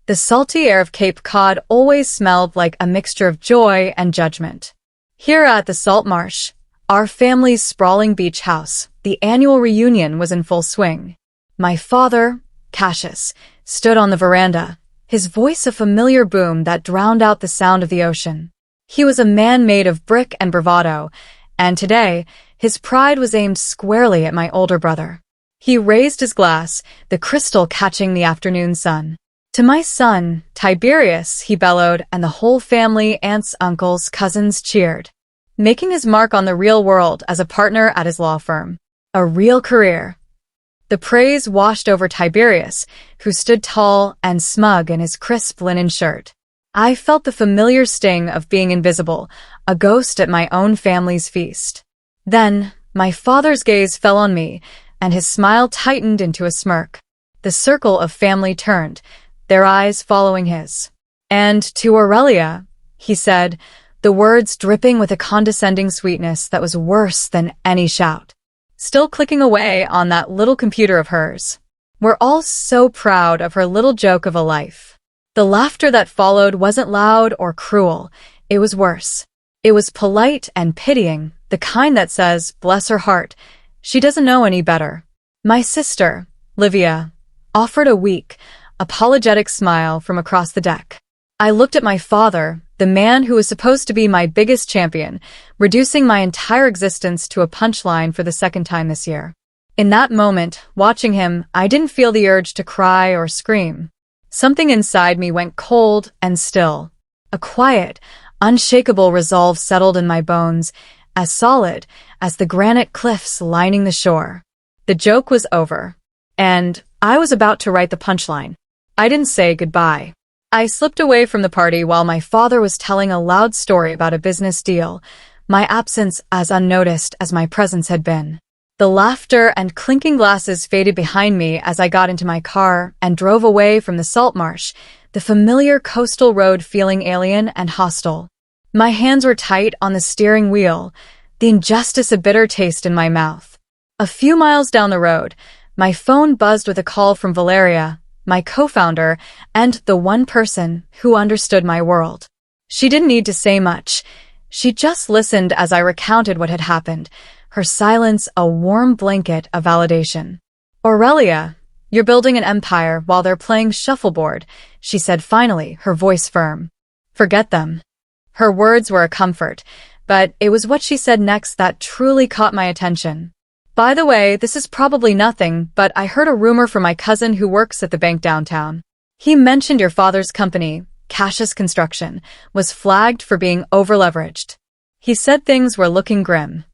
The salty air of Cape Cod always smelled like a mixture of joy and judgment. Here at the Salt Marsh, our family's sprawling beach house, the annual reunion was in full swing. My father, Cassius, stood on the veranda, his voice a familiar boom that drowned out the sound of the ocean. He was a man made of brick and bravado, and today, his pride was aimed squarely at my older brother. He raised his glass, the crystal catching the afternoon sun. "To my son, Tiberius," he bellowed, and the whole family, aunts, uncles, cousins, cheered. Making his mark on the real world as a partner at his law firm. A real career. The praise washed over Tiberius, who stood tall and smug in his crisp linen shirt. I felt the familiar sting of being invisible, a ghost at my own family's feast. Then, my father's gaze fell on me, and his smile tightened into a smirk. The circle of family turned, their eyes following his. "And to Aurelia," he said, the words dripping with a condescending sweetness that was worse than any shout. Still clicking away on that little computer of hers. We're all so proud of her little joke of a life. The laughter that followed wasn't loud or cruel. It was worse. It was polite and pitying, the kind that says, "Bless her heart, she doesn't know any better." My sister, Livia, offered a weak, apologetic smile from across the deck. I looked at my father, the man who was supposed to be my biggest champion, reducing my entire existence to a punchline for the second time this year. In that moment, watching him, I didn't feel the urge to cry or scream. Something inside me went cold and still. A quiet, unshakable resolve settled in my bones, as solid as the granite cliffs lining the shore. The joke was over, and I was about to write the punchline. I didn't say goodbye. I slipped away from the party while my father was telling a loud story about a business deal, my absence as unnoticed as my presence had been. The laughter and clinking glasses faded behind me as I got into my car and drove away from the salt marsh, the familiar coastal road feeling alien and hostile. My hands were tight on the steering wheel, the injustice a bitter taste in my mouth. A few miles down the road, my phone buzzed with a call from Valeria, my co-founder, and the one person who understood my world. She didn't need to say much. She just listened as I recounted what had happened, her silence a warm blanket of validation. "Aurelia, you're building an empire while they're playing shuffleboard," she said finally, her voice firm. "Forget them." Her words were a comfort, but it was what she said next that truly caught my attention. "By the way, this is probably nothing, but I heard a rumor from my cousin who works at the bank downtown. He mentioned your father's company, Cassius Construction, was flagged for being over-leveraged. He said things were looking grim."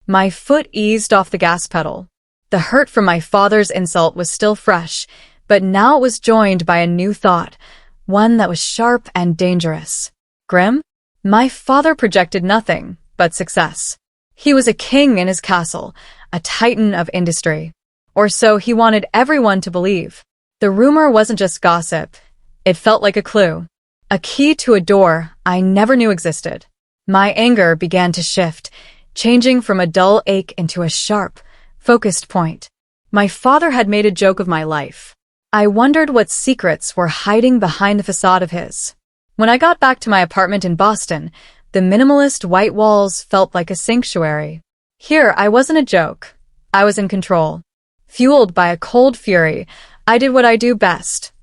My foot eased off the gas pedal. The hurt from my father's insult was still fresh, but now it was joined by a new thought, one that was sharp and dangerous. Grim? My father projected nothing but success. He was a king in his castle, a titan of industry. Or so he wanted everyone to believe. The rumor wasn't just gossip. It felt like a clue. A key to a door I never knew existed. My anger began to shift, changing from a dull ache into a sharp, focused point. My father had made a joke of my life. I wondered what secrets were hiding behind the facade of his. When I got back to my apartment in Boston, the minimalist white walls felt like a sanctuary. Here, I wasn't a joke. I was in control. Fueled by a cold fury, I did what I do best.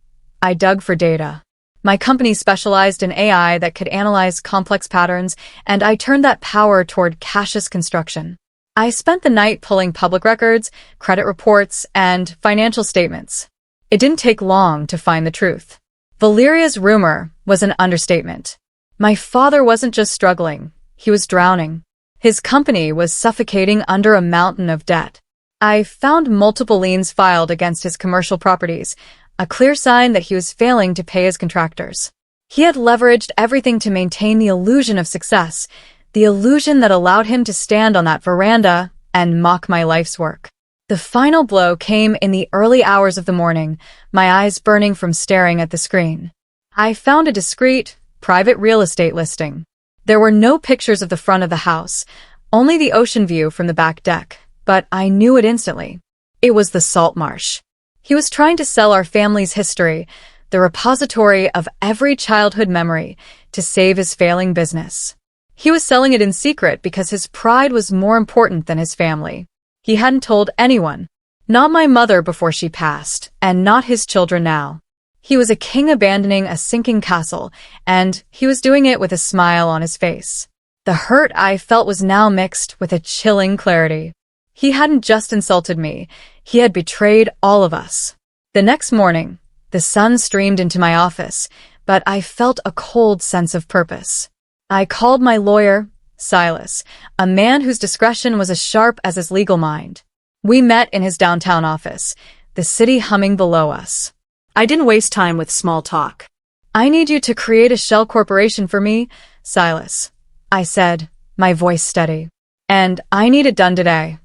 I dug for data. My company specialized in AI that could analyze complex patterns, and I turned that power toward Cassius Construction. I spent the night pulling public records, credit reports, and financial statements. It didn't take long to find the truth. Valeria's rumor was an understatement. My father wasn't just struggling, he was drowning. His company was suffocating under a mountain of debt. I found multiple liens filed against his commercial properties, a clear sign that he was failing to pay his contractors. He had leveraged everything to maintain the illusion of success, the illusion that allowed him to stand on that veranda and mock my life's work. The final blow came in the early hours of the morning, my eyes burning from staring at the screen. I found a discreet, private real estate listing. There were no pictures of the front of the house, only the ocean view from the back deck, but I knew it instantly. It was the salt marsh. He was trying to sell our family's history, the repository of every childhood memory, to save his failing business. He was selling it in secret because his pride was more important than his family. He hadn't told anyone, not my mother before she passed, and not his children now. He was a king abandoning a sinking castle, and he was doing it with a smile on his face. The hurt I felt was now mixed with a chilling clarity. He hadn't just insulted me, he had betrayed all of us. The next morning, the sun streamed into my office, but I felt a cold sense of purpose. I called my lawyer, Silas, a man whose discretion was as sharp as his legal mind. We met in his downtown office, the city humming below us. I didn't waste time with small talk. I need you to create a shell corporation for me, Silas, I said, my voice steady. And I need it done today.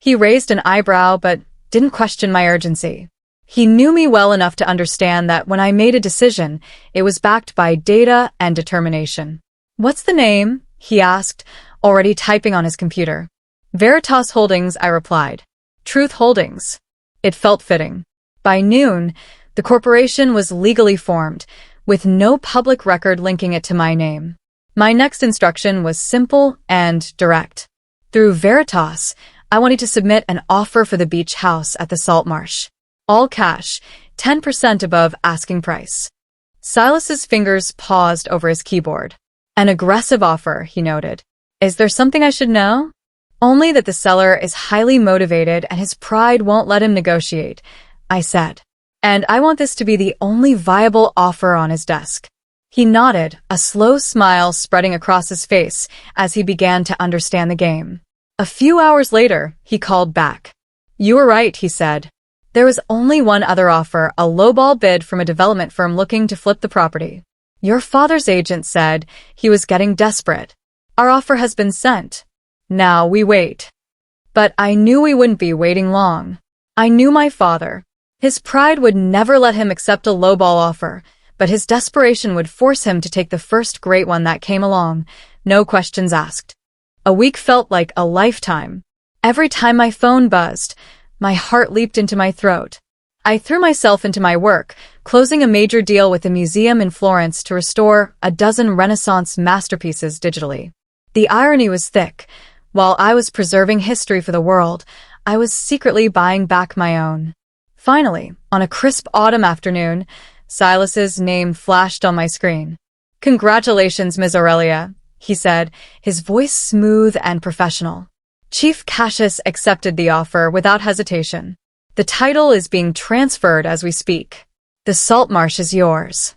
He raised an eyebrow but didn't question my urgency. He knew me well enough to understand that when I made a decision, it was backed by data and determination. What's the name? He asked, already typing on his computer. Veritas Holdings, I replied. Truth Holdings. It felt fitting. By noon, the corporation was legally formed, with no public record linking it to my name. My next instruction was simple and direct. Through Veritas, I wanted to submit an offer for the beach house at the Salt Marsh. All cash, 10% above asking price. Silas's fingers paused over his keyboard. An aggressive offer, he noted. Is there something I should know? Only that the seller is highly motivated and his pride won't let him negotiate, I said. And I want this to be the only viable offer on his desk. He nodded, a slow smile spreading across his face as he began to understand the game. A few hours later, he called back. You were right, he said. There was only one other offer, a lowball bid from a development firm looking to flip the property. Your father's agent said he was getting desperate. Our offer has been sent. Now we wait. But I knew we wouldn't be waiting long. I knew my father. His pride would never let him accept a lowball offer, but his desperation would force him to take the first great one that came along, no questions asked. A week felt like a lifetime. Every time my phone buzzed, my heart leaped into my throat. I threw myself into my work, closing a major deal with a museum in Florence to restore a dozen Renaissance masterpieces digitally. The irony was thick. While I was preserving history for the world, I was secretly buying back my own. Finally, on a crisp autumn afternoon, Silas's name flashed on my screen. Congratulations, Ms. Aurelia, he said, his voice smooth and professional. Chief Cassius accepted the offer without hesitation. The title is being transferred as we speak. The Salt Marsh is yours.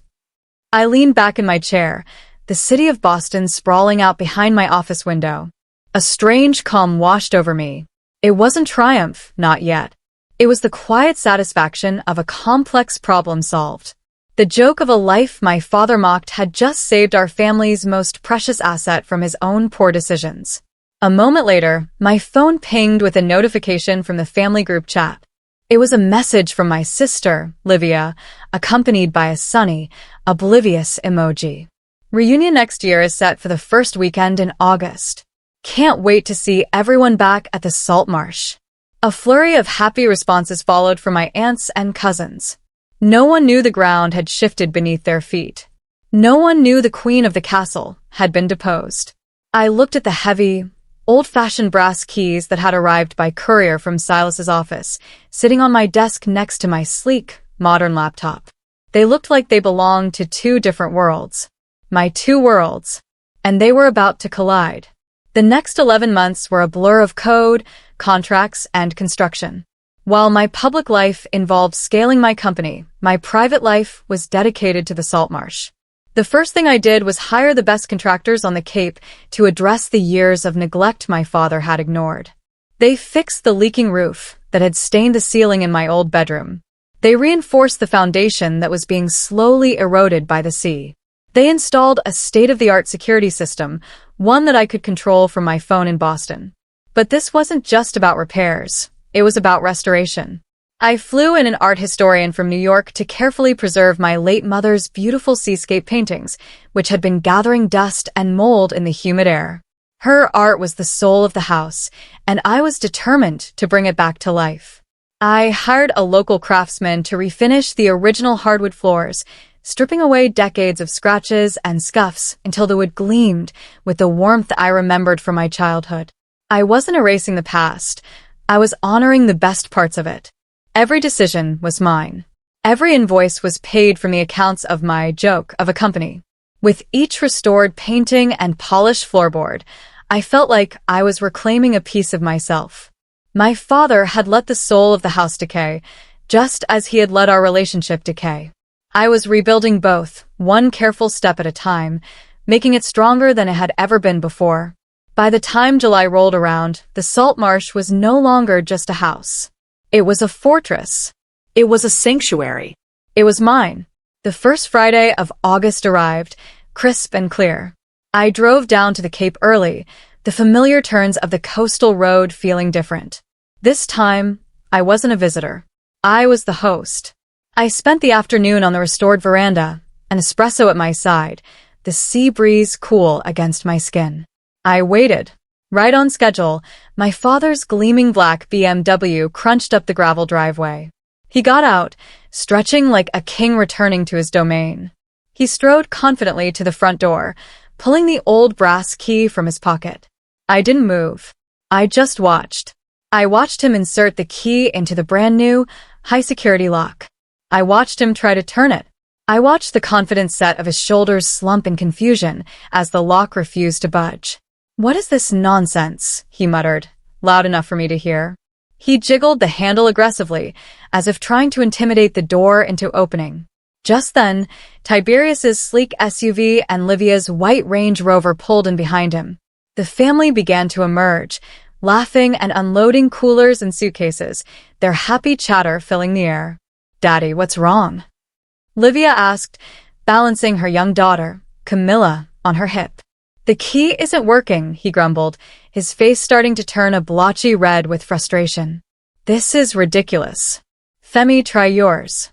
I leaned back in my chair, the city of Boston sprawling out behind my office window. A strange calm washed over me. It wasn't triumph, not yet. It was the quiet satisfaction of a complex problem solved. The joke of a life my father mocked had just saved our family's most precious asset from his own poor decisions. A moment later, my phone pinged with a notification from the family group chat. It was a message from my sister, Livia, accompanied by a sunny, oblivious emoji. Reunion next year is set for the first weekend in August. Can't wait to see everyone back at the Salt Marsh. A flurry of happy responses followed from my aunts and cousins. No one knew the ground had shifted beneath their feet. No one knew the queen of the castle had been deposed. I looked at the heavy, old-fashioned brass keys that had arrived by courier from Silas's office, sitting on my desk next to my sleek, modern laptop. They looked like they belonged to two different worlds. My two worlds. And they were about to collide. The next 11 months were a blur of code, contracts, and construction. While my public life involved scaling my company, my private life was dedicated to the Salt Marsh. The first thing I did was hire the best contractors on the Cape to address the years of neglect my father had ignored. They fixed the leaking roof that had stained the ceiling in my old bedroom. They reinforced the foundation that was being slowly eroded by the sea. They installed a state-of-the-art security system, one that I could control from my phone in Boston. But this wasn't just about repairs. It was about restoration. I flew in an art historian from New York to carefully preserve my late mother's beautiful seascape paintings, which had been gathering dust and mold in the humid air. Her art was the soul of the house, and I was determined to bring it back to life. I hired a local craftsman to refinish the original hardwood floors, stripping away decades of scratches and scuffs until the wood gleamed with the warmth I remembered from my childhood. I wasn't erasing the past. I was honoring the best parts of it. Every decision was mine. Every invoice was paid from the accounts of my joke of a company. With each restored painting and polished floorboard, I felt like I was reclaiming a piece of myself. My father had let the soul of the house decay, just as he had let our relationship decay. I was rebuilding both, one careful step at a time, making it stronger than it had ever been before. By the time July rolled around, the salt marsh was no longer just a house. It was a fortress. It was a sanctuary. It was mine. The first Friday of August arrived, crisp and clear. I drove down to the Cape early, the familiar turns of the coastal road feeling different. This time, I wasn't a visitor. I was the host. I spent the afternoon on the restored veranda, an espresso at my side, the sea breeze cool against my skin. I waited. Right on schedule, my father's gleaming black BMW crunched up the gravel driveway. He got out, stretching like a king returning to his domain. He strode confidently to the front door, pulling the old brass key from his pocket. I didn't move. I just watched. I watched him insert the key into the brand-new, high-security lock. I watched him try to turn it. I watched the confident set of his shoulders slump in confusion as the lock refused to budge. "What is this nonsense?" he muttered, loud enough for me to hear. He jiggled the handle aggressively, as if trying to intimidate the door into opening. Just then, Tiberius's sleek SUV and Livia's white Range Rover pulled in behind him. The family began to emerge, laughing and unloading coolers and suitcases, their happy chatter filling the air. "Daddy, what's wrong?" Livia asked, balancing her young daughter, Camilla, on her hip. "The key isn't working," he grumbled, his face starting to turn a blotchy red with frustration. "This is ridiculous. Femi, try yours."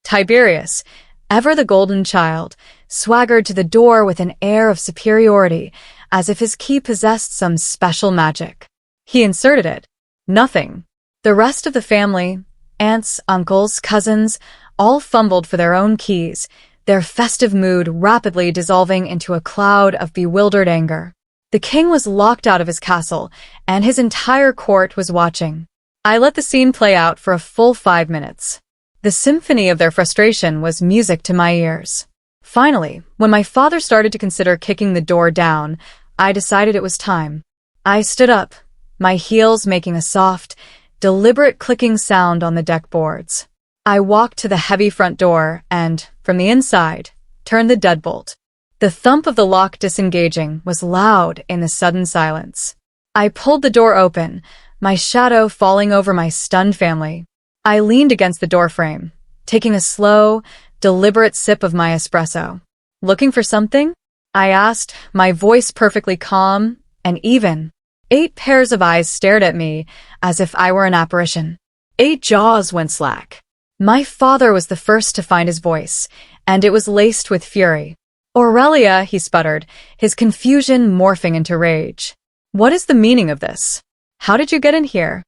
Tiberius, ever the golden child, swaggered to the door with an air of superiority, as if his key possessed some special magic. He inserted it. Nothing. The rest of the family, aunts, uncles, cousins, all fumbled for their own keys, their festive mood rapidly dissolving into a cloud of bewildered anger. The king was locked out of his castle, and his entire court was watching. I let the scene play out for a full 5 minutes. The symphony of their frustration was music to my ears. Finally, when my father started to consider kicking the door down, I decided it was time. I stood up, my heels making a soft, deliberate clicking sound on the deck boards. I walked to the heavy front door and, from the inside, turned the deadbolt. The thump of the lock disengaging was loud in the sudden silence. I pulled the door open, my shadow falling over my stunned family. I leaned against the doorframe, taking a slow, deliberate sip of my espresso. "Looking for something?" I asked, my voice perfectly calm and even. 8 pairs of eyes stared at me as if I were an apparition. 8 jaws went slack. My father was the first to find his voice, and it was laced with fury. "Aurelia," he sputtered, his confusion morphing into rage. "What is the meaning of this? How did you get in here?"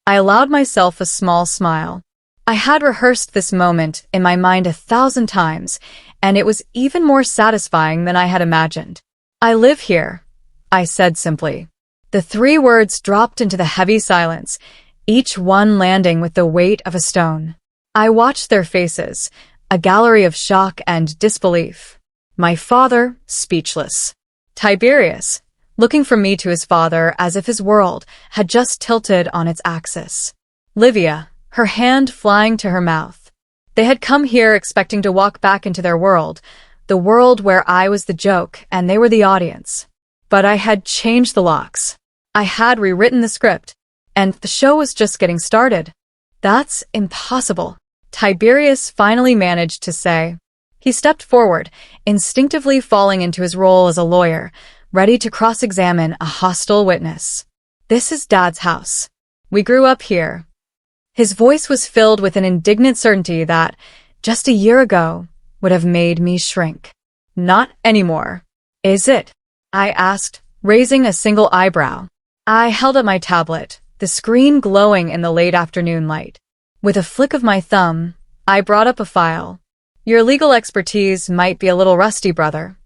I allowed myself a small smile. I had rehearsed this moment in my mind 1,000 times, and it was even more satisfying than I had imagined. "I live here," I said simply. The 3 words dropped into the heavy silence, each one landing with the weight of a stone. I watched their faces, a gallery of shock and disbelief. My father, speechless. Tiberius, looking from me to his father as if his world had just tilted on its axis. Livia, her hand flying to her mouth. They had come here expecting to walk back into their world, the world where I was the joke and they were the audience. But I had changed the locks. I had rewritten the script, and the show was just getting started. "That's impossible," Tiberius finally managed to say. He stepped forward, instinctively falling into his role as a lawyer, ready to cross-examine a hostile witness. "This is Dad's house. We grew up here." His voice was filled with an indignant certainty that, just a year ago, would have made me shrink. "Not anymore. Is it?" I asked, raising a single eyebrow. I held up my tablet, the screen glowing in the late afternoon light. With a flick of my thumb, I brought up a file. Your legal expertise might be a little rusty, brother.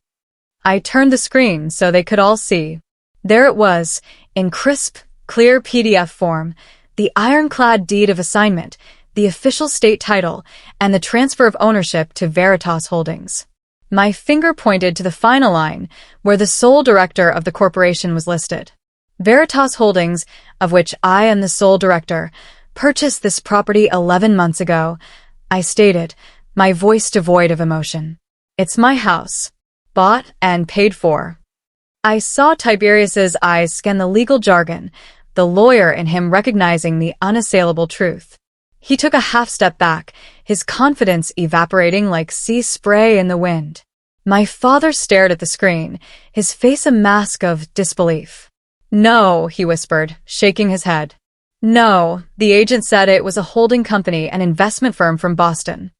I turned the screen so they could all see. There it was, in crisp, clear PDF form, the ironclad deed of assignment, the official state title, and the transfer of ownership to Veritas Holdings. My finger pointed to the final line, where the sole director of the corporation was listed. Veritas Holdings, of which I am the sole director, purchased this property 11 months ago, I stated, my voice devoid of emotion. It's my house. Bought and paid for. I saw Tiberius's eyes scan the legal jargon, the lawyer in him recognizing the unassailable truth. He took a half step back, his confidence evaporating like sea spray in the wind. My father stared at the screen, his face a mask of disbelief. No, he whispered, shaking his head. No, the agent said it was a holding company, an investment firm from Boston.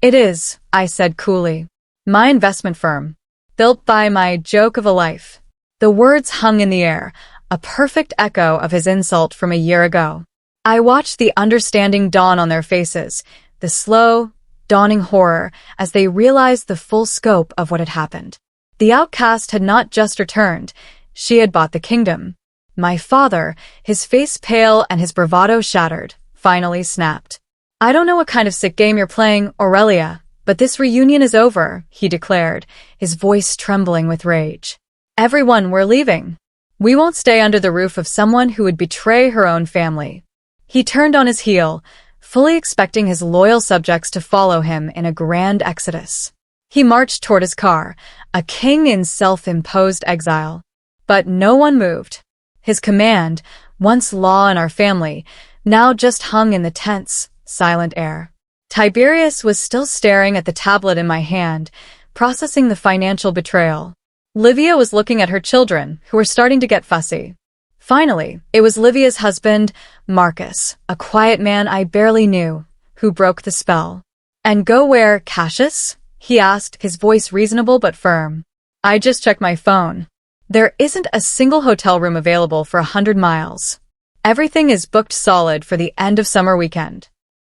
It is, I said coolly. My investment firm. Built by my joke of a life. The words hung in the air, a perfect echo of his insult from a year ago. I watched the understanding dawn on their faces, the slow, dawning horror as they realized the full scope of what had happened. The outcast had not just returned, she had bought the kingdom. My father, his face pale and his bravado shattered, finally snapped. I don't know what kind of sick game you're playing, Aurelia, but this reunion is over, he declared, his voice trembling with rage. Everyone, we're leaving. We won't stay under the roof of someone who would betray her own family. He turned on his heel, fully expecting his loyal subjects to follow him in a grand exodus. He marched toward his car, a king in self-imposed exile. But no one moved. His command, once law in our family, now just hung in the tense, silent air. Tiberius was still staring at the tablet in my hand, processing the financial betrayal. Livia was looking at her children, who were starting to get fussy. Finally, it was Livia's husband, Marcus, a quiet man I barely knew, who broke the spell. And go where, Cassius? He asked, his voice reasonable but firm. I just checked my phone. There isn't a single hotel room available for 100 miles. Everything is booked solid for the end of summer weekend.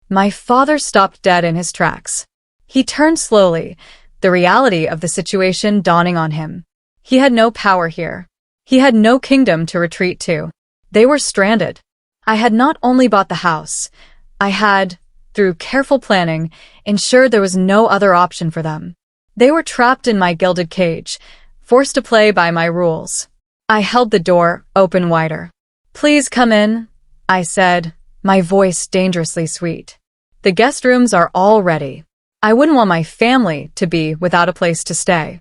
My father stopped dead in his tracks. He turned slowly, the reality of the situation dawning on him. He had no power here. He had no kingdom to retreat to. They were stranded. I had not only bought the house, I had, through careful planning, ensured there was no other option for them. They were trapped in my gilded cage, forced to play by my rules. I held the door open wider. Please come in, I said, my voice dangerously sweet. The guest rooms are all ready. I wouldn't want my family to be without a place to stay.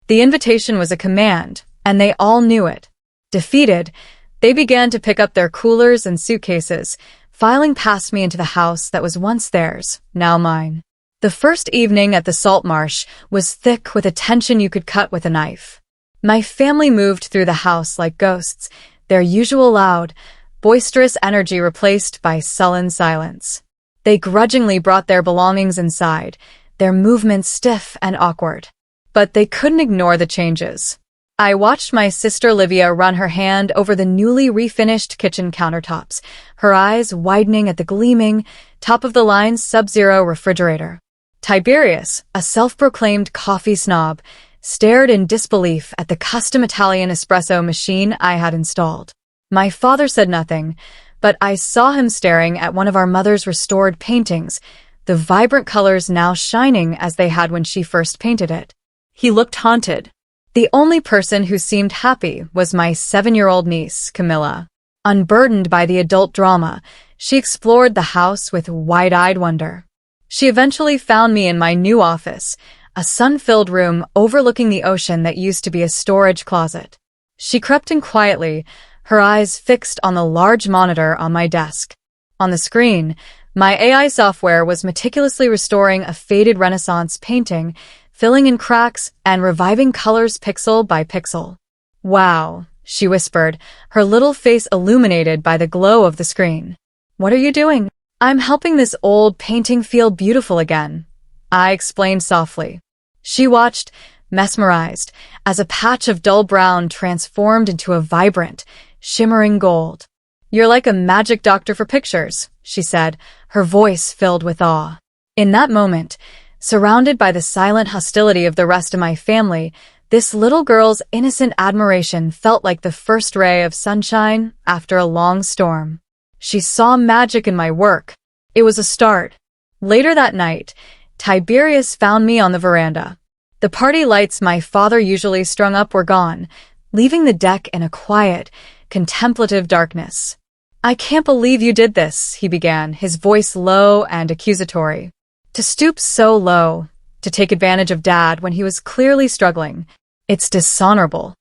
The invitation was a command, and they all knew it. Defeated, they began to pick up their coolers and suitcases, filing past me into the house that was once theirs, now mine. The first evening at the salt marsh was thick with a tension you could cut with a knife. My family moved through the house like ghosts, their usual loud, boisterous energy replaced by sullen silence. They grudgingly brought their belongings inside, their movements stiff and awkward. But they couldn't ignore the changes. I watched my sister Livia run her hand over the newly refinished kitchen countertops, her eyes widening at the gleaming, top-of-the-line Sub-Zero refrigerator. Tiberius, a self-proclaimed coffee snob, stared in disbelief at the custom Italian espresso machine I had installed. My father said nothing, but I saw him staring at one of our mother's restored paintings, the vibrant colors now shining as they had when she first painted it. He looked haunted. The only person who seemed happy was my 7-year-old niece, Camilla. Unburdened by the adult drama, she explored the house with wide-eyed wonder. She eventually found me in my new office, a sun-filled room overlooking the ocean that used to be a storage closet. She crept in quietly, her eyes fixed on the large monitor on my desk. On the screen, my AI software was meticulously restoring a faded Renaissance painting, filling in cracks and reviving colors pixel by pixel. Wow, she whispered, her little face illuminated by the glow of the screen. What are you doing? I'm helping this old painting feel beautiful again, I explained softly. She watched, mesmerized, as a patch of dull brown transformed into a vibrant, shimmering gold. You're like a magic doctor for pictures, she said, her voice filled with awe. In that moment, surrounded by the silent hostility of the rest of my family, this little girl's innocent admiration felt like the first ray of sunshine after a long storm. She saw magic in my work. It was a start. Later that night, Tiberius found me on the veranda. The party lights my father usually strung up were gone, leaving the deck in a quiet, contemplative darkness. "I can't believe you did this," he began, his voice low and accusatory. "To stoop so low, to take advantage of Dad when he was clearly struggling. It's dishonorable."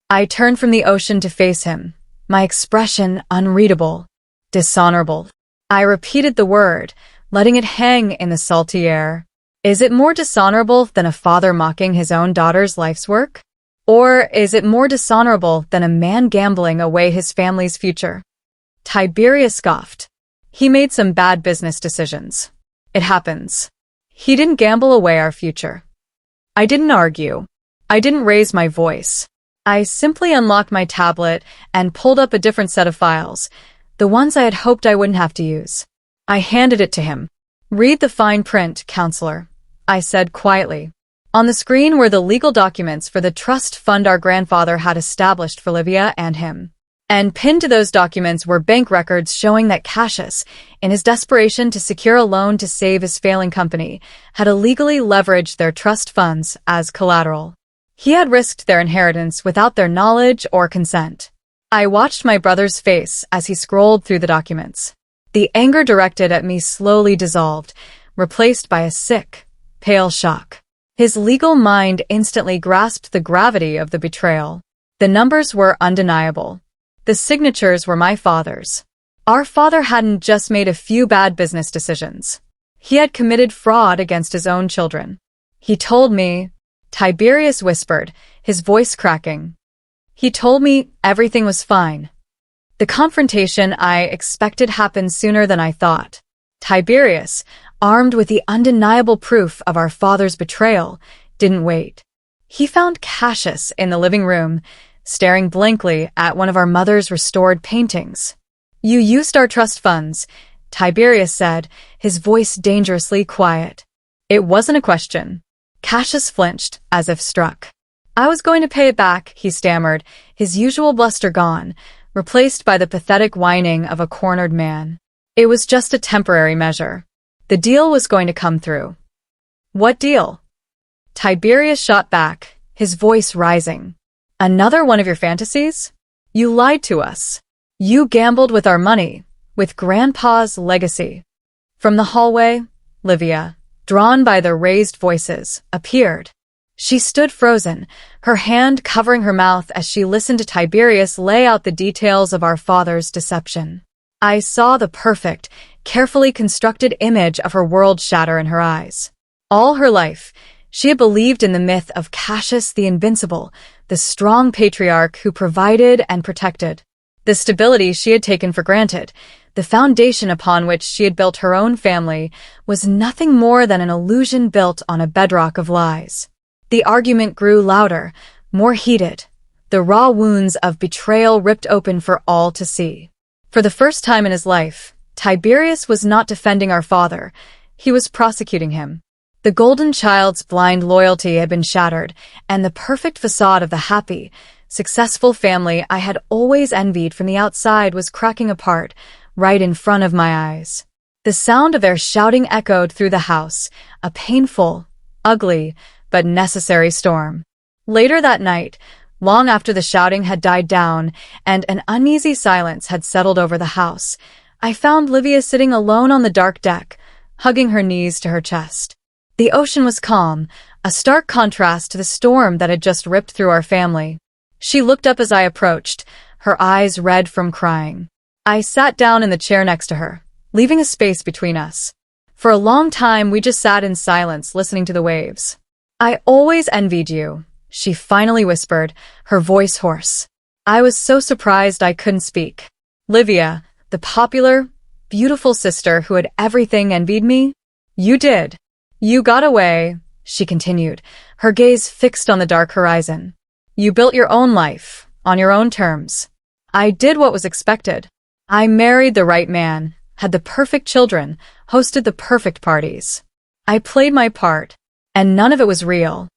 I turned from the ocean to face him, my expression unreadable. Dishonorable. I repeated the word, letting it hang in the salty air. Is it more dishonorable than a father mocking his own daughter's life's work? Or is it more dishonorable than a man gambling away his family's future? Tiberius scoffed. He made some bad business decisions. It happens. He didn't gamble away our future. I didn't argue. I didn't raise my voice. I simply unlocked my tablet and pulled up a different set of files, the ones I had hoped I wouldn't have to use. I handed it to him. "Read the fine print, counselor," I said quietly. On the screen were the legal documents for the trust fund our grandfather had established for Livia and him. And pinned to those documents were bank records showing that Cassius, in his desperation to secure a loan to save his failing company, had illegally leveraged their trust funds as collateral. He had risked their inheritance without their knowledge or consent. I watched my brother's face as he scrolled through the documents. The anger directed at me slowly dissolved, replaced by a sick, pale shock. His legal mind instantly grasped the gravity of the betrayal. The numbers were undeniable. The signatures were my father's. Our father hadn't just made a few bad business decisions. He had committed fraud against his own children. He told me, Tiberius whispered, his voice cracking. He told me everything was fine. The confrontation I expected happened sooner than I thought. Tiberius, armed with the undeniable proof of our father's betrayal, didn't wait. He found Cassius in the living room, staring blankly at one of our mother's restored paintings. "You used our trust funds," Tiberius said, his voice dangerously quiet. It wasn't a question. Cassius flinched, as if struck. "I was going to pay it back," he stammered, his usual bluster gone, replaced by the pathetic whining of a cornered man. It was just a temporary measure. The deal was going to come through. "What deal?" Tiberius shot back, his voice rising. "Another one of your fantasies? You lied to us. You gambled with our money, with Grandpa's legacy." From the hallway, Livia, drawn by the raised voices, appeared. She stood frozen, her hand covering her mouth as she listened to Tiberius lay out the details of our father's deception. I saw the perfect, carefully constructed image of her world shatter in her eyes. All her life, she had believed in the myth of Cassius the Invincible, the strong patriarch who provided and protected. The stability she had taken for granted, the foundation upon which she had built her own family, was nothing more than an illusion built on a bedrock of lies. The argument grew louder, more heated, the raw wounds of betrayal ripped open for all to see. For the first time in his life, Tiberius was not defending our father, he was prosecuting him. The golden child's blind loyalty had been shattered, and the perfect facade of the happy, successful family I had always envied from the outside was cracking apart, right in front of my eyes. The sound of their shouting echoed through the house, a painful, ugly, but necessary storm. Later that night, long after the shouting had died down and an uneasy silence had settled over the house, I found Livia sitting alone on the dark deck, hugging her knees to her chest. The ocean was calm, a stark contrast to the storm that had just ripped through our family. She looked up as I approached, her eyes red from crying. I sat down in the chair next to her, leaving a space between us. For a long time, we just sat in silence, listening to the waves. "I always envied you," she finally whispered, her voice hoarse. I was so surprised I couldn't speak. "Livia, the popular, beautiful sister who had everything envied me? You did. You got away," she continued, her gaze fixed on the dark horizon. "You built your own life, on your own terms. I did what was expected. I married the right man, had the perfect children, hosted the perfect parties. I played my part, and none of it was real.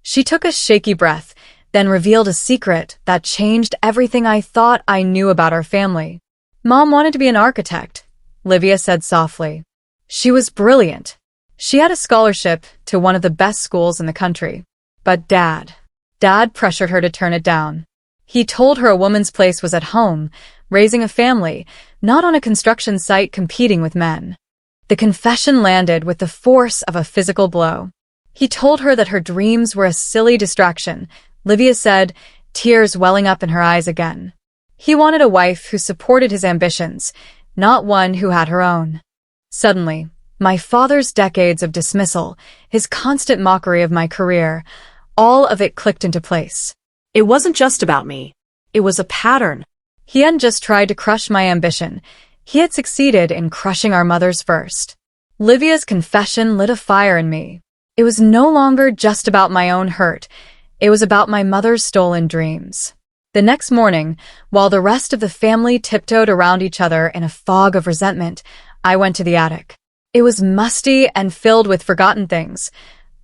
She took a shaky breath, then revealed a secret that changed everything I thought I knew about our family. Mom wanted to be an architect, Livia said softly. She was brilliant. She had a scholarship to one of the best schools in the country. But Dad pressured her to turn it down. He told her a woman's place was at home, raising a family, not on a construction site competing with men. The confession landed with the force of a physical blow. He told her that her dreams were a silly distraction, Livia said, tears welling up in her eyes again. He wanted a wife who supported his ambitions, not one who had her own. Suddenly, my father's decades of dismissal, his constant mockery of my career, all of it clicked into place. It wasn't just about me. It was a pattern. He hadn't just tried to crush my ambition. He had succeeded in crushing our mothers first. Livia's confession lit a fire in me. It was no longer just about my own hurt. It was about my mother's stolen dreams. The next morning, while the rest of the family tiptoed around each other in a fog of resentment, I went to the attic. It was musty and filled with forgotten things.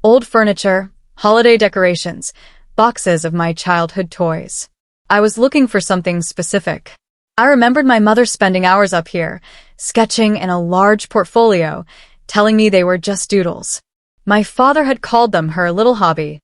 Old furniture, holiday decorations, boxes of my childhood toys. I was looking for something specific. I remembered my mother spending hours up here, sketching in a large portfolio, telling me they were just doodles. My father had called them her little hobby.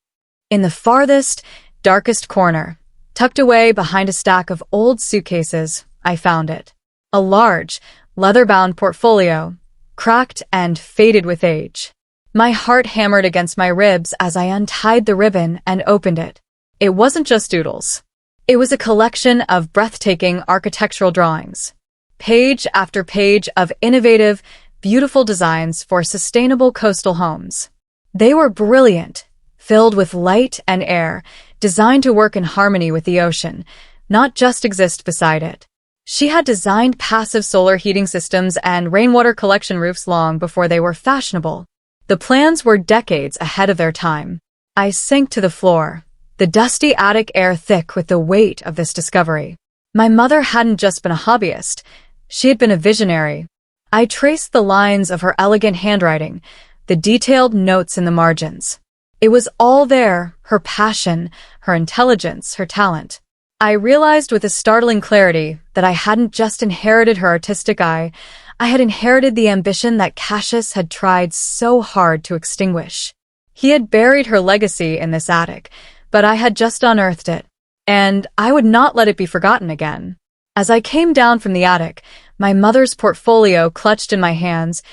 In the farthest, darkest corner, tucked away behind a stack of old suitcases, I found it. A large, leather-bound portfolio, cracked and faded with age. My heart hammered against my ribs as I untied the ribbon and opened it. It wasn't just doodles. It was a collection of breathtaking architectural drawings. Page after page of innovative, beautiful designs for sustainable coastal homes. They were brilliant, filled with light and air, designed to work in harmony with the ocean, not just exist beside it. She had designed passive solar heating systems and rainwater collection roofs long before they were fashionable. The plans were decades ahead of their time. I sank to the floor, the dusty attic air thick with the weight of this discovery. My mother hadn't just been a hobbyist, she had been a visionary. I traced the lines of her elegant handwriting, the detailed notes in the margins. It was all there, her passion, her intelligence, her talent. I realized with a startling clarity that I hadn't just inherited her artistic eye, I had inherited the ambition that Cassius had tried so hard to extinguish. He had buried her legacy in this attic, but I had just unearthed it, and I would not let it be forgotten again. As I came down from the attic, my mother's portfolio clutched in my hands,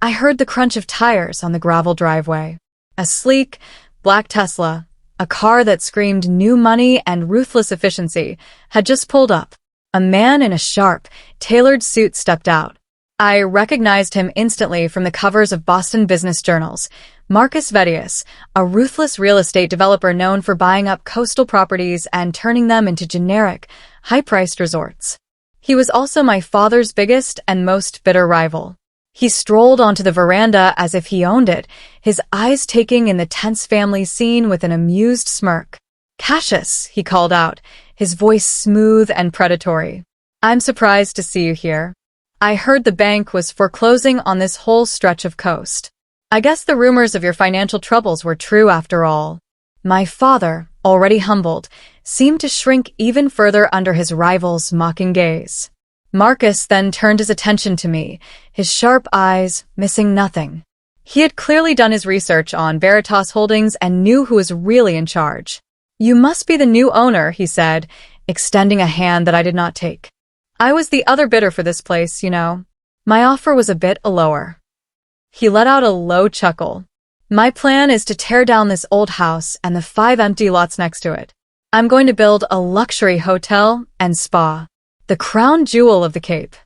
I heard the crunch of tires on the gravel driveway. A sleek, black Tesla, a car that screamed new money and ruthless efficiency, had just pulled up. A man in a sharp, tailored suit stepped out. I recognized him instantly from the covers of Boston business journals. Marcus Vedius, a ruthless real estate developer known for buying up coastal properties and turning them into generic, high-priced resorts. He was also my father's biggest and most bitter rival. He strolled onto the veranda as if he owned it, his eyes taking in the tense family scene with an amused smirk. "Cassius," he called out, his voice smooth and predatory. "I'm surprised to see you here. I heard the bank was foreclosing on this whole stretch of coast. I guess the rumors of your financial troubles were true after all." My father, already humbled, seemed to shrink even further under his rival's mocking gaze. Marcus then turned his attention to me, his sharp eyes missing nothing. He had clearly done his research on Veritas Holdings and knew who was really in charge. "You must be the new owner," he said, extending a hand that I did not take. "I was the other bidder for this place, you know. My offer was a bit lower." He let out a low chuckle. "My plan is to tear down this old house and the 5 empty lots next to it. I'm going to build a luxury hotel and spa. The crown jewel of the Cape."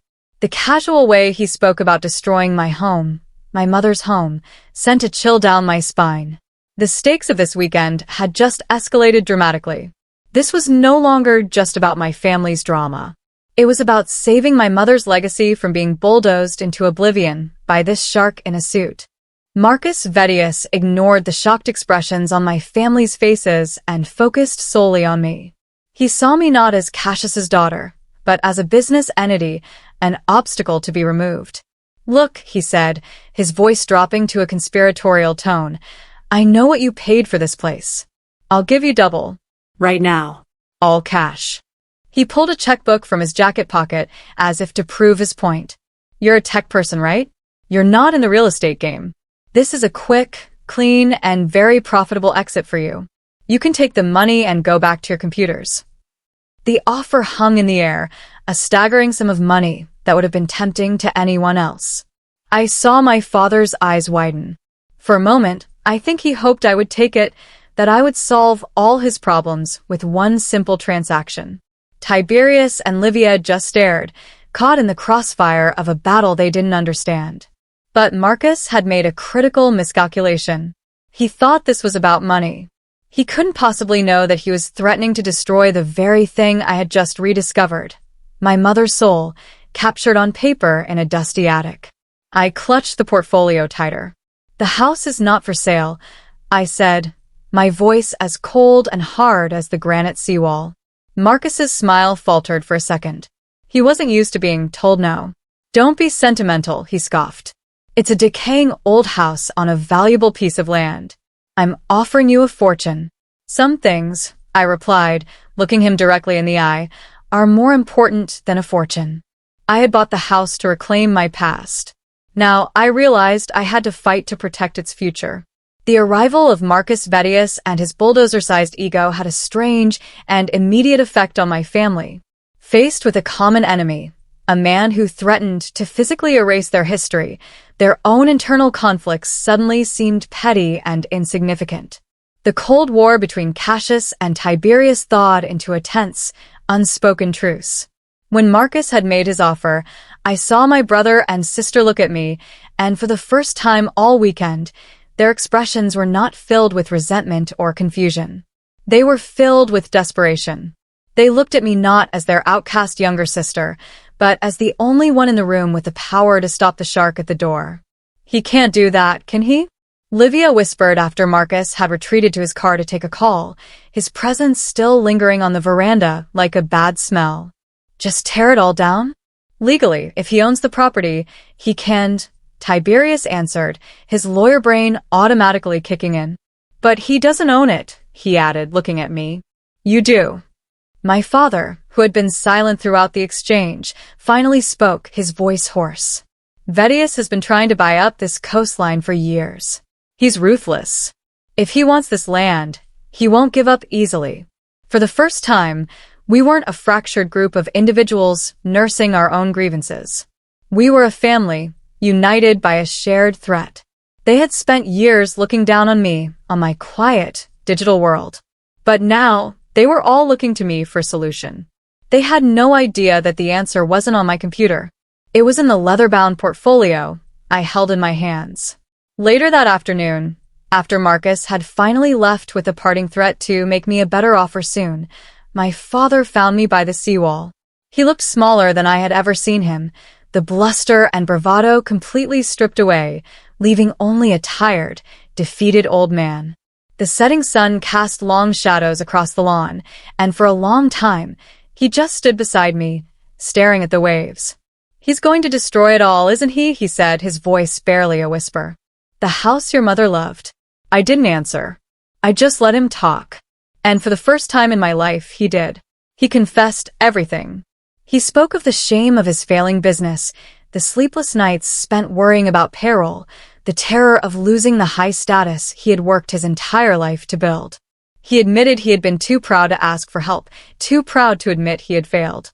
The casual way he spoke about destroying my home, my mother's home, sent a chill down my spine. The stakes of this weekend had just escalated dramatically. This was no longer just about my family's drama. It was about saving my mother's legacy from being bulldozed into oblivion by this shark in a suit. Marcus Vedius ignored the shocked expressions on my family's faces and focused solely on me. He saw me not as Cassius's daughter, but as a business entity, an obstacle to be removed. "Look," he said, his voice dropping to a conspiratorial tone, "I know what you paid for this place. I'll give you double. Right now. All cash." He pulled a checkbook from his jacket pocket as if to prove his point. "You're a tech person, right? You're not in the real estate game. This is a quick, clean, and very profitable exit for you. You can take the money and go back to your computers." The offer hung in the air, a staggering sum of money that would have been tempting to anyone else. I saw my father's eyes widen. For a moment, I think he hoped I would take it, that I would solve all his problems with one simple transaction. Tiberius and Livia just stared, caught in the crossfire of a battle they didn't understand. But Marcus had made a critical miscalculation. He thought this was about money. He couldn't possibly know that he was threatening to destroy the very thing I had just rediscovered, my mother's soul, captured on paper in a dusty attic. I clutched the portfolio tighter. "The house is not for sale," I said, my voice as cold and hard as the granite seawall. Marcus's smile faltered for a second. He wasn't used to being told no. "Don't be sentimental," he scoffed. "It's a decaying old house on a valuable piece of land. I'm offering you a fortune." "Some things," I replied, looking him directly in the eye, "are more important than a fortune." I had bought the house to reclaim my past. Now I realized I had to fight to protect its future. The arrival of Marcus Vettius and his bulldozer-sized ego had a strange and immediate effect on my family. Faced with a common enemy, a man who threatened to physically erase their history, their own internal conflicts suddenly seemed petty and insignificant. The Cold War between Cassius and Tiberius thawed into a tense, unspoken truce. When Marcus had made his offer, I saw my brother and sister look at me, and for the first time all weekend, their expressions were not filled with resentment or confusion. They were filled with desperation. They looked at me not as their outcast younger sister, but as the only one in the room with the power to stop the shark at the door. "He can't do that, can he?" Livia whispered after Marcus had retreated to his car to take a call, his presence still lingering on the veranda like a bad smell. "Just tear it all down?" "Legally, if he owns the property, he can," Tiberius answered, his lawyer brain automatically kicking in. "But he doesn't own it," he added, looking at me. "You do." My father, who had been silent throughout the exchange, finally spoke, his voice hoarse. "Vettius has been trying to buy up this coastline for years. He's ruthless. If he wants this land, he won't give up easily." For the first time, we weren't a fractured group of individuals nursing our own grievances. We were a family, united by a shared threat. They had spent years looking down on me, on my quiet, digital world. But now, they were all looking to me for a solution. They had no idea that the answer wasn't on my computer. It was in the leather-bound portfolio I held in my hands. Later that afternoon, after Marcus had finally left with a parting threat to make me a better offer soon, my father found me by the seawall. He looked smaller than I had ever seen him, the bluster and bravado completely stripped away, leaving only a tired, defeated old man. The setting sun cast long shadows across the lawn, and for a long time, he just stood beside me, staring at the waves. "He's going to destroy it all, isn't he?" he said, his voice barely a whisper. "The house your mother loved." I didn't answer. I just let him talk. And for the first time in my life, he did. He confessed everything. He spoke of the shame of his failing business, the sleepless nights spent worrying about payroll, the terror of losing the high status he had worked his entire life to build. He admitted he had been too proud to ask for help, too proud to admit he had failed.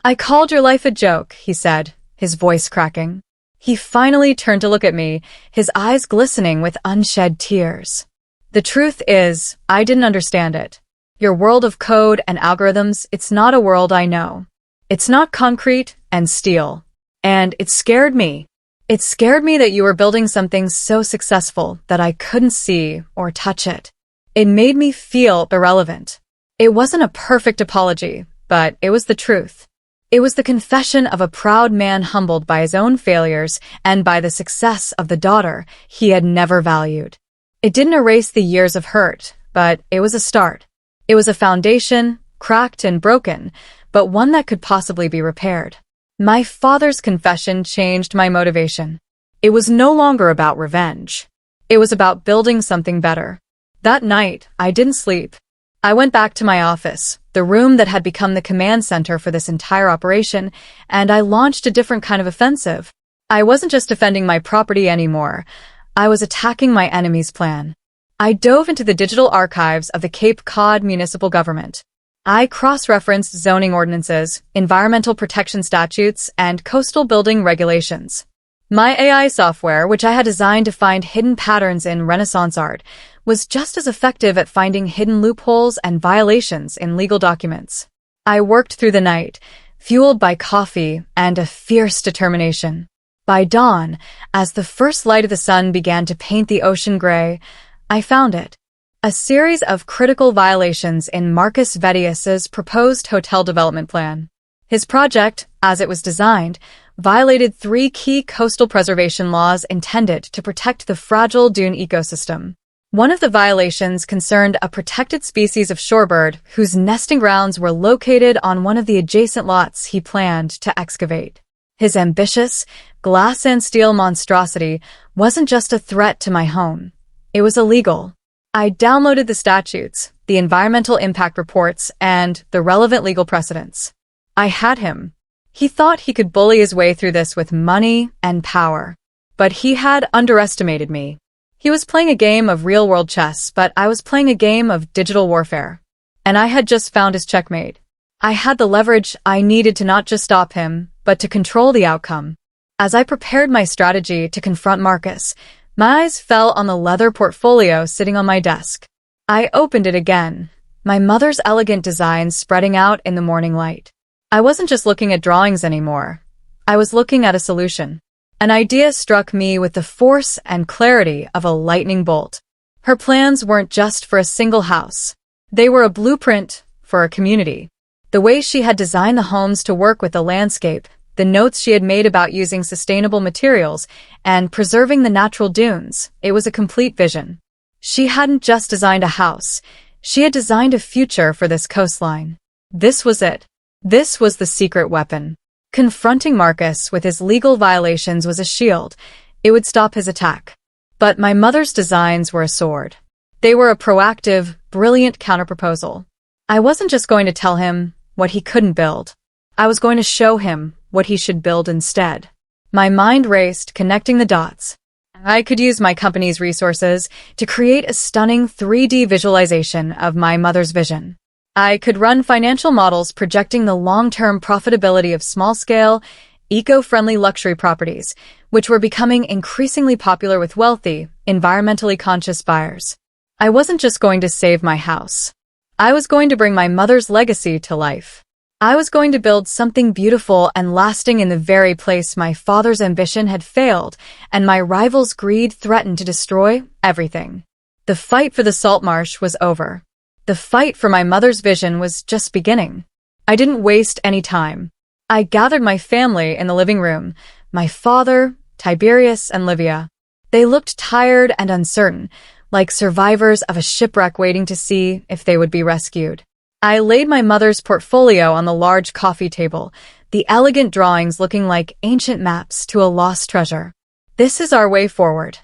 "I called your life a joke," he said, his voice cracking. He finally turned to look at me, his eyes glistening with unshed tears. "The truth is, I didn't understand it. Your world of code and algorithms, it's not a world I know. It's not concrete and steel. And it scared me. It scared me that you were building something so successful that I couldn't see or touch it. It made me feel irrelevant." It wasn't a perfect apology, but it was the truth. It was the confession of a proud man humbled by his own failures and by the success of the daughter he had never valued. It didn't erase the years of hurt, but it was a start. It was a foundation, cracked and broken, but one that could possibly be repaired. My father's confession changed my motivation. It was no longer about revenge. It was about building something better. That night, I didn't sleep. I went back to my office, the room that had become the command center for this entire operation, and I launched a different kind of offensive. I wasn't just defending my property anymore. I was attacking my enemy's plan. I dove into the digital archives of the Cape Cod municipal government. I cross-referenced zoning ordinances, environmental protection statutes, and coastal building regulations. My AI software, which I had designed to find hidden patterns in Renaissance art, was just as effective at finding hidden loopholes and violations in legal documents. I worked through the night, fueled by coffee and a fierce determination. By dawn, as the first light of the sun began to paint the ocean gray, I found it. A series of critical violations in Marcus Vedius's proposed hotel development plan. His project, as it was designed, violated 3 key coastal preservation laws intended to protect the fragile dune ecosystem. One of the violations concerned a protected species of shorebird whose nesting grounds were located on one of the adjacent lots he planned to excavate. His ambitious, glass and steel monstrosity wasn't just a threat to my home. It was illegal. I downloaded the statutes, the environmental impact reports, and the relevant legal precedents. I had him. He thought he could bully his way through this with money and power. But he had underestimated me. He was playing a game of real-world chess, but I was playing a game of digital warfare. And I had just found his checkmate. I had the leverage I needed to not just stop him, but to control the outcome. As I prepared my strategy to confront Marcus, my eyes fell on the leather portfolio sitting on my desk. I opened it again, my mother's elegant designs spreading out in the morning light. I wasn't just looking at drawings anymore. I was looking at a solution. An idea struck me with the force and clarity of a lightning bolt. Her plans weren't just for a single house. They were a blueprint for a community. The way she had designed the homes to work with the landscape, the notes she had made about using sustainable materials and preserving the natural dunes, it was a complete vision. She hadn't just designed a house. She had designed a future for this coastline. This was it. This was the secret weapon. Confronting Marcus with his legal violations was a shield. It would stop his attack. But my mother's designs were a sword. They were a proactive, brilliant counterproposal. I wasn't just going to tell him what he couldn't build. I was going to show him what he should build instead. My mind raced, connecting the dots. I could use my company's resources to create a stunning 3D visualization of my mother's vision. I could run financial models projecting the long-term profitability of small-scale, eco-friendly luxury properties, which were becoming increasingly popular with wealthy, environmentally conscious buyers. I wasn't just going to save my house. I was going to bring my mother's legacy to life. I was going to build something beautiful and lasting in the very place my father's ambition had failed and my rival's greed threatened to destroy everything. The fight for the salt marsh was over. The fight for my mother's vision was just beginning. I didn't waste any time. I gathered my family in the living room, my father, Tiberius, and Livia. They looked tired and uncertain, like survivors of a shipwreck waiting to see if they would be rescued. I laid my mother's portfolio on the large coffee table, the elegant drawings looking like ancient maps to a lost treasure. "This is our way forward,"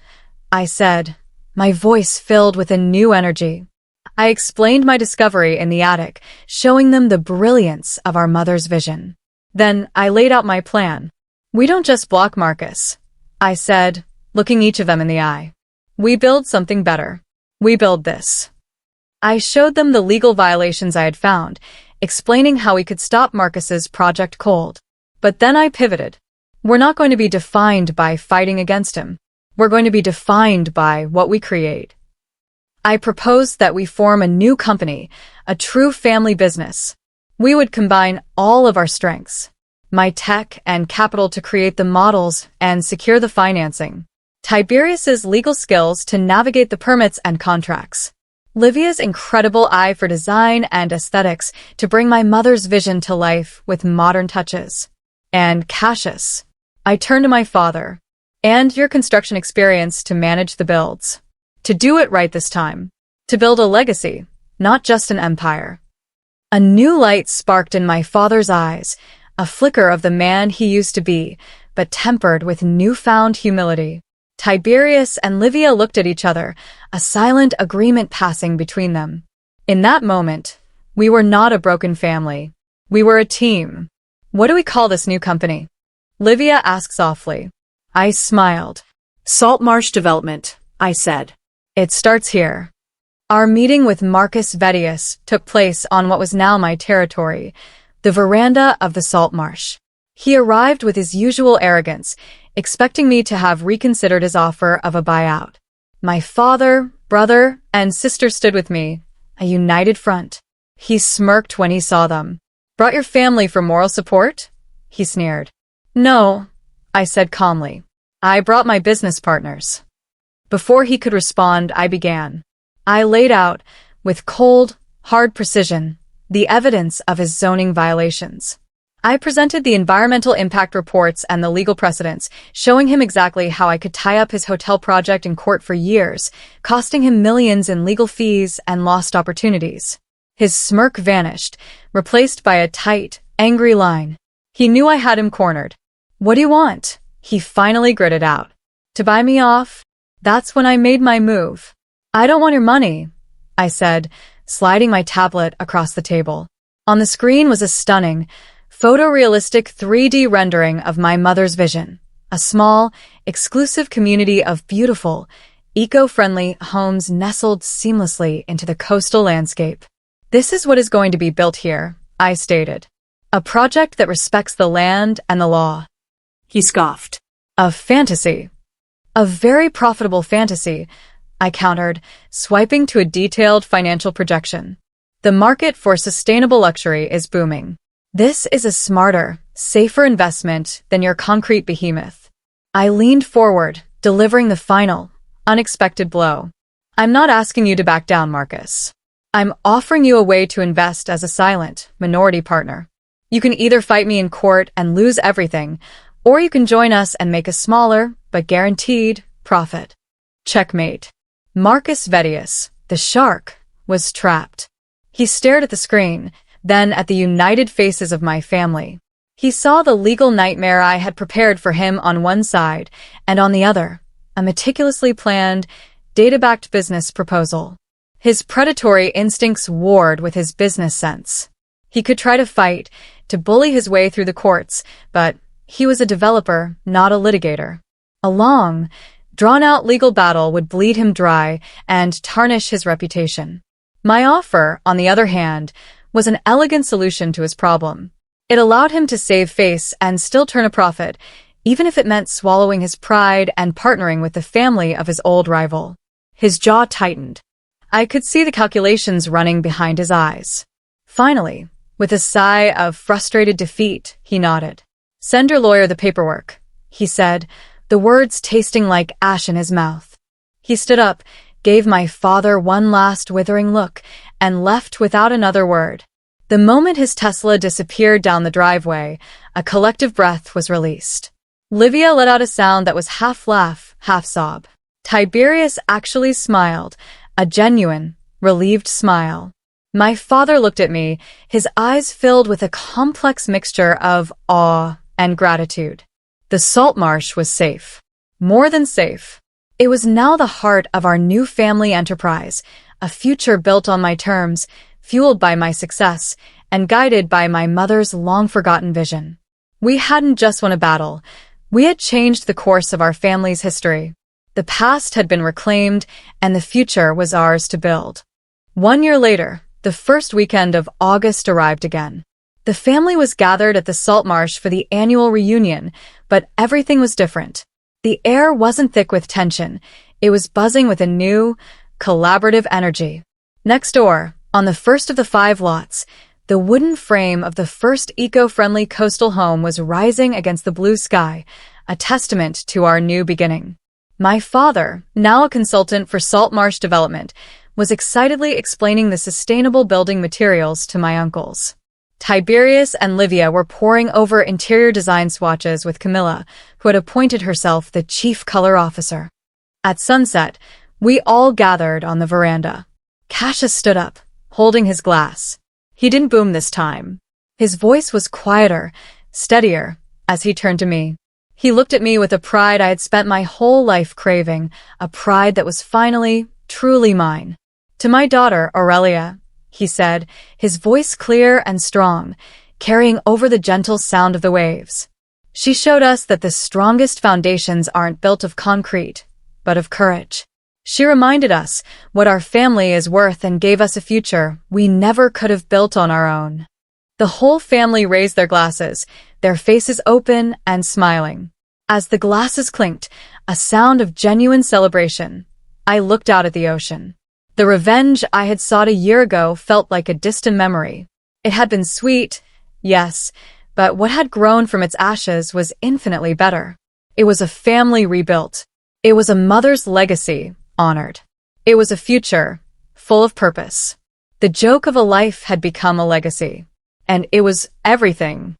I said, my voice filled with a new energy. I explained my discovery in the attic, showing them the brilliance of our mother's vision. Then I laid out my plan. "We don't just block Marcus," I said, looking each of them in the eye. "We build something better. We build this." I showed them the legal violations I had found, explaining how we could stop Marcus's project cold. But then I pivoted. We're not going to be defined by fighting against him. We're going to be defined by what we create. I proposed that we form a new company, a true family business. We would combine all of our strengths, my tech and capital to create the models and secure the financing, Tiberius's legal skills to navigate the permits and contracts, Livia's incredible eye for design and aesthetics to bring my mother's vision to life with modern touches, and Cassius, I turned to my father, and your construction experience to manage the builds. To do it right this time. To build a legacy, not just an empire. A new light sparked in my father's eyes, a flicker of the man he used to be, but tempered with newfound humility. Tiberius and Livia looked at each other, a silent agreement passing between them. In that moment, we were not a broken family. We were a team. "What do we call this new company?" Livia asked softly. I smiled. Saltmarsh Development, I said. It starts here. Our meeting with Marcus Vettius took place on what was now my territory, the veranda of the Salt Marsh. He arrived with his usual arrogance, expecting me to have reconsidered his offer of a buyout. My father, brother, and sister stood with me, a united front. He smirked when he saw them. "Brought your family for moral support?" he sneered. "No," I said calmly. "I brought my business partners." Before he could respond, I began. I laid out, with cold, hard precision, the evidence of his zoning violations. I presented the environmental impact reports and the legal precedents, showing him exactly how I could tie up his hotel project in court for years, costing him millions in legal fees and lost opportunities. His smirk vanished, replaced by a tight, angry line. He knew I had him cornered. "What do you want?" he finally gritted out. "To buy me off?" That's when I made my move. "I don't want your money," I said, sliding my tablet across the table. On the screen was a stunning, photorealistic 3D rendering of my mother's vision, a small, exclusive community of beautiful, eco-friendly homes nestled seamlessly into the coastal landscape. "This is what is going to be built here," I stated. "A project that respects the land and the law." He scoffed. "A fantasy. A very profitable fantasy," I countered, swiping to a detailed financial projection. "The market for sustainable luxury is booming. This is a smarter, safer investment than your concrete behemoth." I leaned forward, delivering the final, unexpected blow. "I'm not asking you to back down, Marcus. I'm offering you a way to invest as a silent, minority partner. You can either fight me in court and lose everything, or you can join us and make a smaller, but guaranteed, profit." Checkmate. Marcus Vettius, the shark, was trapped. He stared at the screen, then at the united faces of my family. He saw the legal nightmare I had prepared for him on one side, and on the other, a meticulously planned, data-backed business proposal. His predatory instincts warred with his business sense. He could try to fight, to bully his way through the courts, but he was a developer, not a litigator. A long, drawn-out legal battle would bleed him dry and tarnish his reputation. My offer, on the other hand, was an elegant solution to his problem. It allowed him to save face and still turn a profit, even if it meant swallowing his pride and partnering with the family of his old rival. His jaw tightened. I could see the calculations running behind his eyes. Finally, with a sigh of frustrated defeat, he nodded. "Send your lawyer the paperwork," he said, the words tasting like ash in his mouth. He stood up, gave my father one last withering look, and left without another word. The moment his Tesla disappeared down the driveway, a collective breath was released. Livia let out a sound that was half laugh, half sob. Tiberius actually smiled, a genuine, relieved smile. My father looked at me, his eyes filled with a complex mixture of awe and gratitude. The salt marsh was safe. More than safe. It was now the heart of our new family enterprise, a future built on my terms, fueled by my success, and guided by my mother's long-forgotten vision. We hadn't just won a battle. We had changed the course of our family's history. The past had been reclaimed, and the future was ours to build. 1 year later, the first weekend of August arrived again. The family was gathered at the salt marsh for the annual reunion, but everything was different. The air wasn't thick with tension. It was buzzing with a new, collaborative energy. Next door, on the first of the 5 lots, the wooden frame of the first eco-friendly coastal home was rising against the blue sky, a testament to our new beginning. My father, now a consultant for Salt Marsh Development, was excitedly explaining the sustainable building materials to my uncles. Tiberius and Livia were poring over interior design swatches with Camilla, who had appointed herself the chief color officer. At sunset, we all gathered on the veranda. Cassius stood up, holding his glass. He didn't boom this time. His voice was quieter, steadier, as he turned to me. He looked at me with a pride I had spent my whole life craving, a pride that was finally, truly mine. To my daughter, Aurelia, he said, his voice clear and strong, carrying over the gentle sound of the waves. She showed us that the strongest foundations aren't built of concrete, but of courage. She reminded us what our family is worth and gave us a future we never could have built on our own. The whole family raised their glasses, their faces open and smiling. As the glasses clinked, a sound of genuine celebration, I looked out at the ocean. The revenge I had sought a year ago felt like a distant memory. It had been sweet, yes, but what had grown from its ashes was infinitely better. It was a family rebuilt. It was a mother's legacy, honored. It was a future, full of purpose. The joke of a life had become a legacy. And it was everything